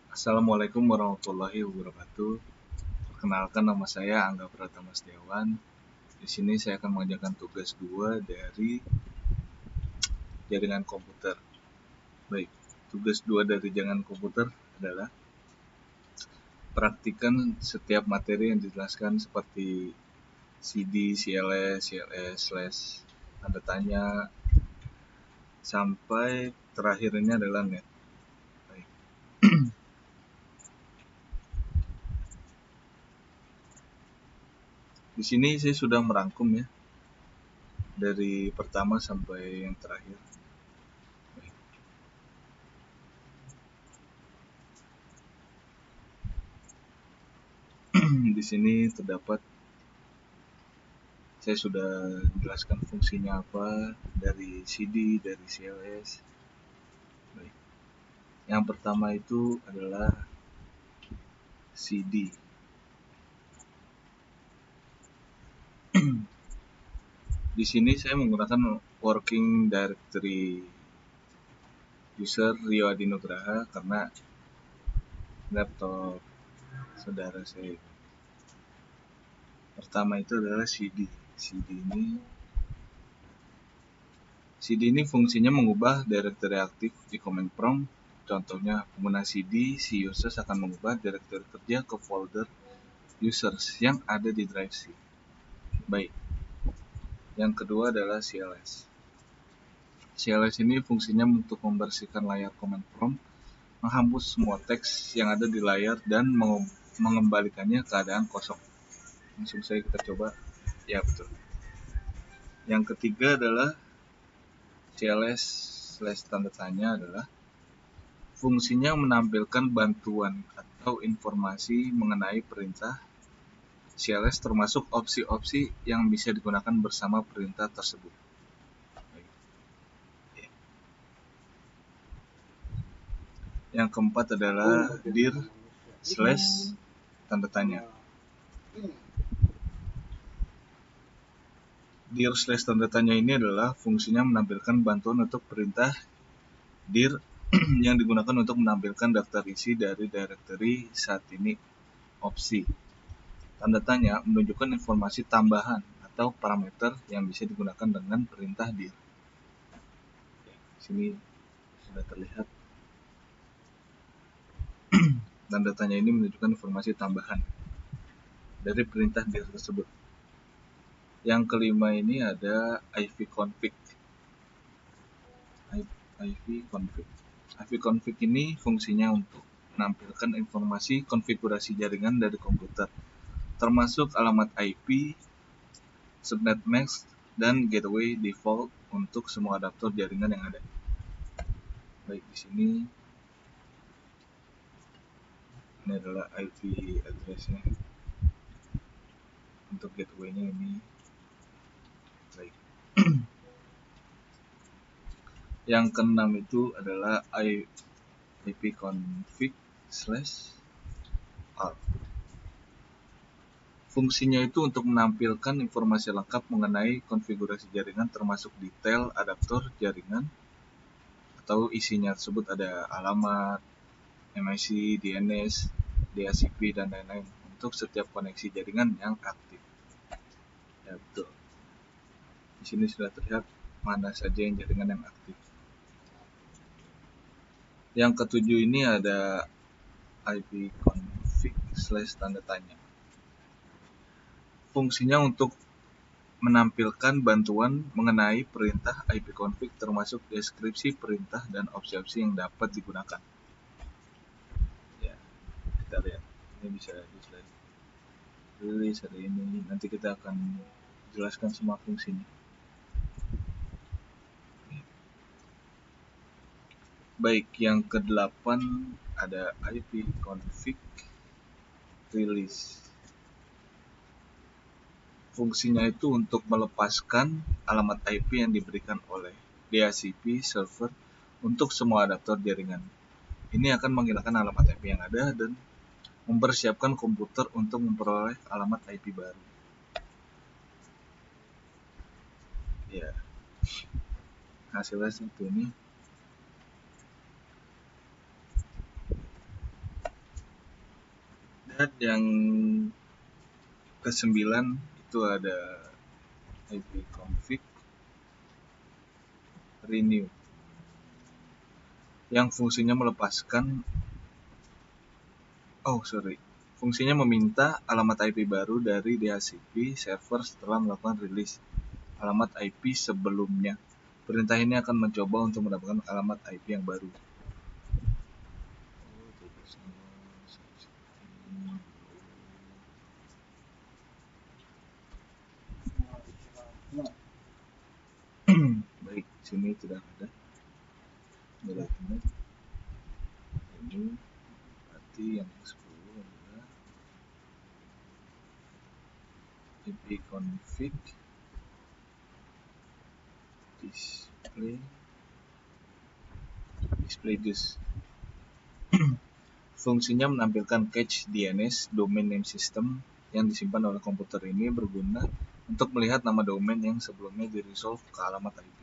Assalamualaikum warahmatullahi wabarakatuh. Perkenalkan, nama saya Angga Pratama Setiawan. Di sini saya akan mengerjakan tugas 2 dari jaringan komputer. Baik, tugas 2 dari jaringan komputer adalah praktikan setiap materi yang dijelaskan seperti CD, CLS, slash tanda tanya, sampai terakhir ini adalah net. Baik. Di sini saya sudah merangkum ya, dari pertama sampai yang terakhir. Di sini terdapat, saya sudah jelaskan fungsinya apa dari CD, dari CLS. Baik. Yang pertama itu adalah CD. Di sini saya menggunakan working directory user Rio Adinugraha karena laptop saudara saya. Pertama itu adalah CD. CD ini fungsinya mengubah directory aktif di command prompt. Contohnya, pengguna CD, si users akan mengubah directory kerja ke folder users yang ada di drive C. Baik. Yang kedua adalah CLS. CLS ini fungsinya untuk membersihkan layar command prompt, menghapus semua teks yang ada di layar dan mengembalikannya keadaan kosong. Langsung saja kita coba. Ya, betul. Yang ketiga adalah CLS slash tanda tanya adalah fungsinya menampilkan bantuan atau informasi mengenai perintah CLS termasuk opsi-opsi yang bisa digunakan bersama perintah tersebut. Yang keempat adalah dir slash tanda tanya. Dir slash tanda tanya ini adalah fungsinya menampilkan bantuan untuk perintah dir yang digunakan untuk menampilkan daftar isi dari directory saat ini opsi. Tanda tanya menunjukkan informasi tambahan atau parameter yang bisa digunakan dengan perintah dir. Di sini sudah terlihat. Tanda tanya ini menunjukkan informasi tambahan dari perintah dir tersebut. Yang kelima ini ada ivconfig. ivconfig ini fungsinya untuk menampilkan informasi konfigurasi jaringan dari komputer, termasuk alamat IP, subnet mask, dan gateway default untuk semua adaptor jaringan yang ada. Baik, di sini ini adalah IP address-nya. Untuk gateway-nya ini. Baik. Yang keenam itu adalah ipconfig/r. Fungsinya itu untuk menampilkan informasi lengkap mengenai konfigurasi jaringan termasuk detail adaptor jaringan atau isinya tersebut ada alamat, MIC, DNS, DHCP, dan lain-lain untuk setiap koneksi jaringan yang aktif. Ya, betul. Di sini sudah terlihat mana saja yang jaringan yang aktif. Yang ketujuh ini ada ipconfig/tanda tanya. Fungsinya untuk menampilkan bantuan mengenai perintah ipconfig termasuk deskripsi perintah dan opsi-opsi yang dapat digunakan. Ya, kita lihat. Ini bisa di slide rilis hari ini. Nanti kita akan jelaskan semua fungsinya. Baik, yang ke-8 ada ipconfig release. Fungsinya itu untuk melepaskan alamat IP yang diberikan oleh DHCP server untuk semua adaptor jaringan. Ini akan menghilangkan alamat IP yang ada dan mempersiapkan komputer untuk memperoleh alamat IP baru. Ya, hasilnya seperti ini. Dan yang ke-9 itu ada ipconfig renew yang fungsinya fungsinya meminta alamat IP baru dari DHCP server setelah melakukan rilis alamat IP sebelumnya. Perintah ini akan mencoba untuk mendapatkan alamat IP yang baru. Baik, sini tidak ada. Ini berarti yang 10 adalah ipconfig display this. Fungsinya menampilkan cache DNS domain name system yang disimpan oleh komputer ini berguna untuk melihat nama domain yang sebelumnya di-resolve ke alamat IP.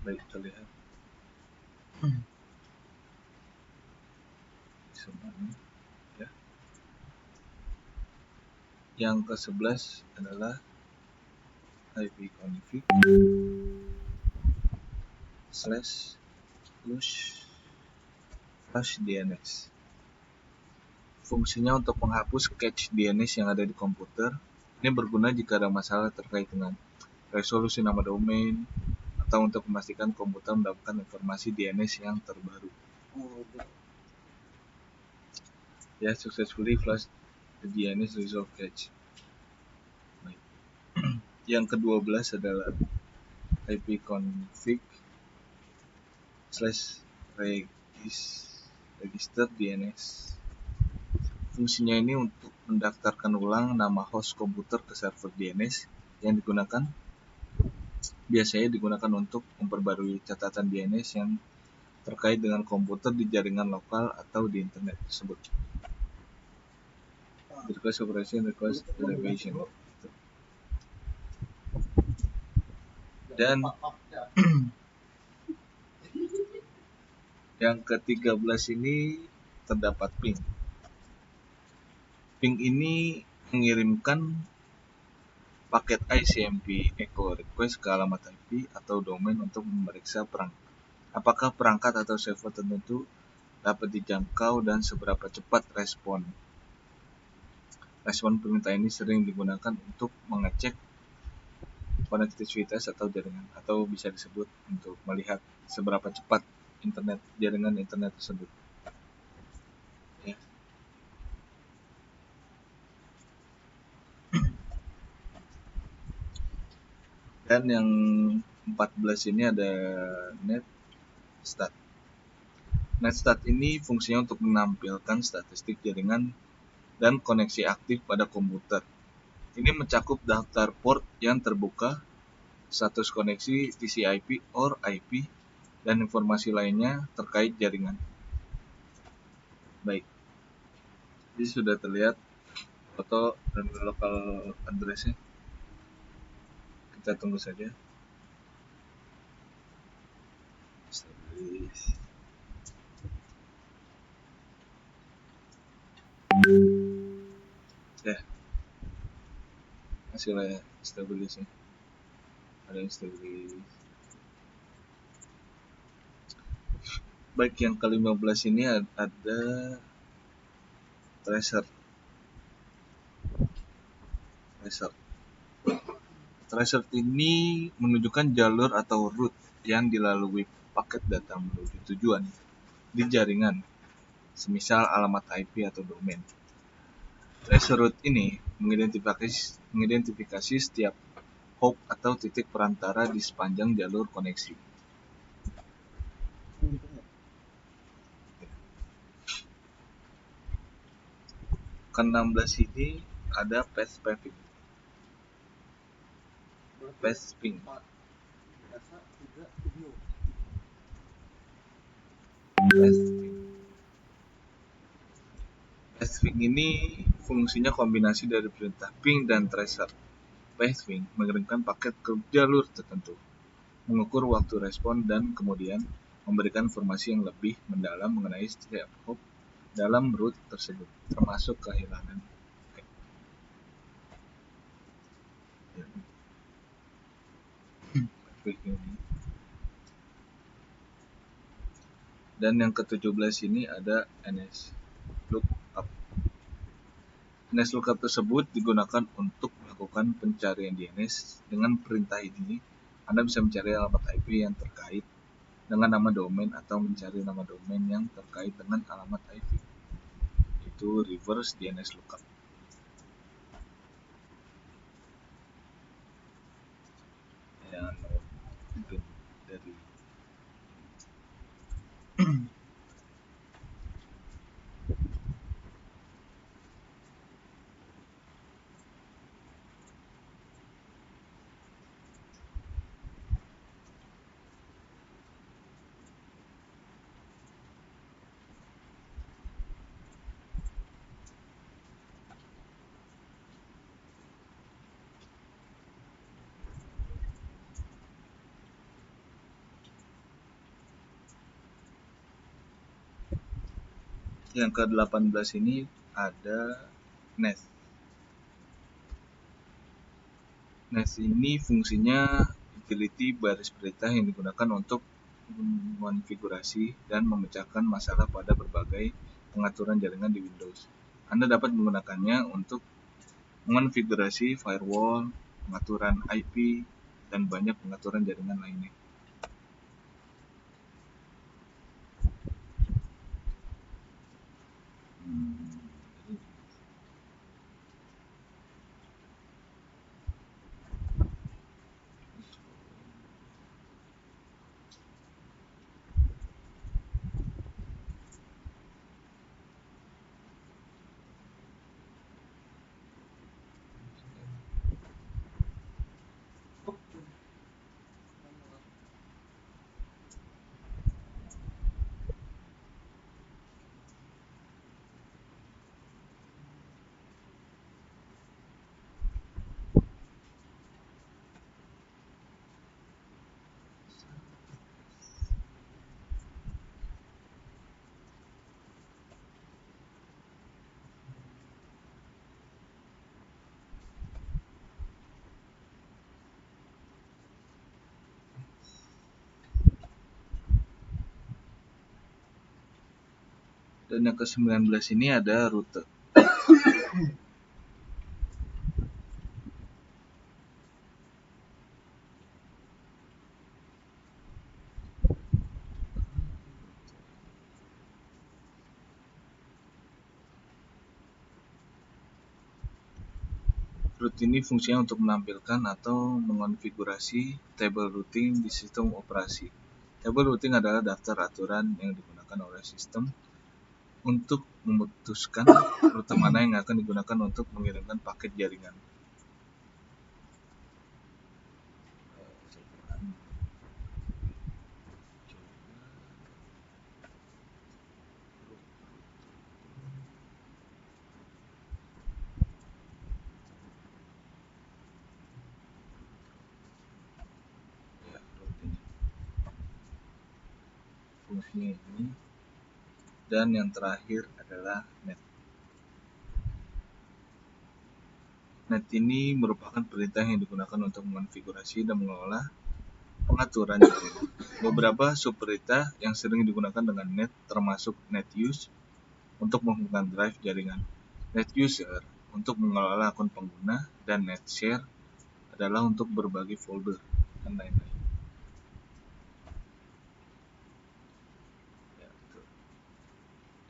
Baik, kita lihat. Ya. Yang ke-11 adalah ipconfig /flush DNS. Fungsinya untuk menghapus cache DNS yang ada di komputer. Ini berguna jika ada masalah terkait dengan resolusi nama domain atau untuk memastikan komputer mendapatkan informasi DNS yang terbaru. Ya, successfully flush the DNS resolve cache. Baik. Yang ke-12 adalah ipconfig /register DNS. Fungsinya ini untuk mendaftarkan ulang nama host komputer ke server DNS yang biasanya digunakan untuk memperbarui catatan DNS yang terkait dengan komputer di jaringan lokal atau di internet tersebut. Request operation, request elevation. Dan yang ke-13 ini terdapat ping. Ping ini mengirimkan paket ICMP echo request ke alamat IP atau domain untuk memeriksa apakah perangkat atau server tertentu dapat dijangkau dan seberapa cepat respon. Respon permintaan ini sering digunakan untuk mengecek konektivitas atau jaringan, atau bisa disebut untuk melihat seberapa cepat jaringan internet tersebut. Ya. Dan yang 14 ini ada netstat. Netstat ini fungsinya untuk menampilkan statistik jaringan dan koneksi aktif pada komputer. Ini mencakup daftar port yang terbuka, status koneksi TCP or IP, dan informasi lainnya terkait jaringan. Baik, jadi sudah terlihat foto dan local address-nya. Kita tunggu saja. Ya, hasilnya stabilisnya. Ada yang stabilis. Baik, yang ke-15 ini ada tracer. Tracer ini menunjukkan jalur atau route yang dilalui paket data menuju tujuan di jaringan, semisal alamat IP atau domain. Tracer route ini mengidentifikasi setiap hop atau titik perantara di sepanjang jalur koneksi. Ke-16 ini ada path paving. Pathing ini fungsinya kombinasi dari perintah ping dan tracer. Pathing mengirimkan paket ke jalur tertentu, mengukur waktu respon, dan kemudian memberikan informasi yang lebih mendalam mengenai setiap hop dalam root tersebut, termasuk kehilangan. Dan yang ke-17 ini ada NS lookup. NS lookup tersebut digunakan untuk melakukan pencarian DNS. Dengan perintah ini, Anda bisa mencari alamat IP yang terkait dengan nama domain atau mencari nama domain yang terkait dengan alamat IP. Itu reverse DNS lookup. Yang mungkin dari yang ke-18 ini ada NET. NET ini fungsinya utility baris perintah yang digunakan untuk mengonfigurasi dan memecahkan masalah pada berbagai pengaturan jaringan di Windows. Anda dapat menggunakannya untuk mengonfigurasi firewall, pengaturan IP, dan banyak pengaturan jaringan lainnya. Dan yang ke-19 ini ada rute. Root ini fungsinya untuk menampilkan atau mengonfigurasi table routing di sistem operasi. Table routing adalah daftar aturan yang digunakan oleh sistem untuk memutuskan rute mana yang akan digunakan untuk mengirimkan paket jaringan. Fungsinya ini. Dan yang terakhir adalah NET. NET ini merupakan perintah yang digunakan untuk mengonfigurasi dan mengelola pengaturan jaringan. Beberapa subperintah yang sering digunakan dengan NET termasuk NetUse untuk menghubungkan drive jaringan, NetUser untuk mengelola akun pengguna, dan NetShare adalah untuk berbagi folder dan lain-lain.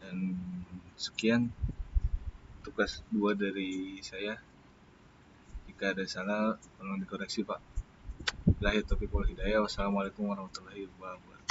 Dan sekian tugas 2 dari saya. Jika ada salah, tolong dikoreksi Pak. Billahi taufiq wal hidayah. Wassalamualaikum warahmatullahi wabarakatuh.